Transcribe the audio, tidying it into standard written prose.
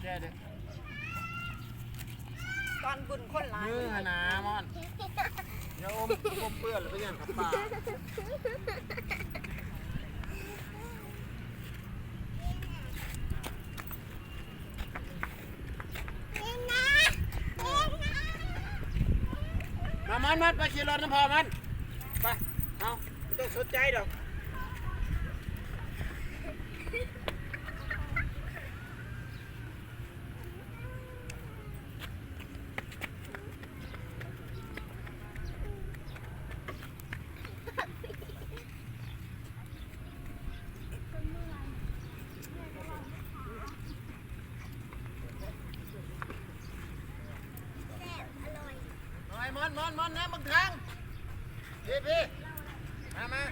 แช่ดิ ตอนบุญคนหลาย มือหนามอนอย่าอมเปื้อนหรือไปยังขับป่ามันไปขี่รถน้ำพอมันไปเอาไม่ต้องสนใจดอกมอนนะมึงทางพี่มา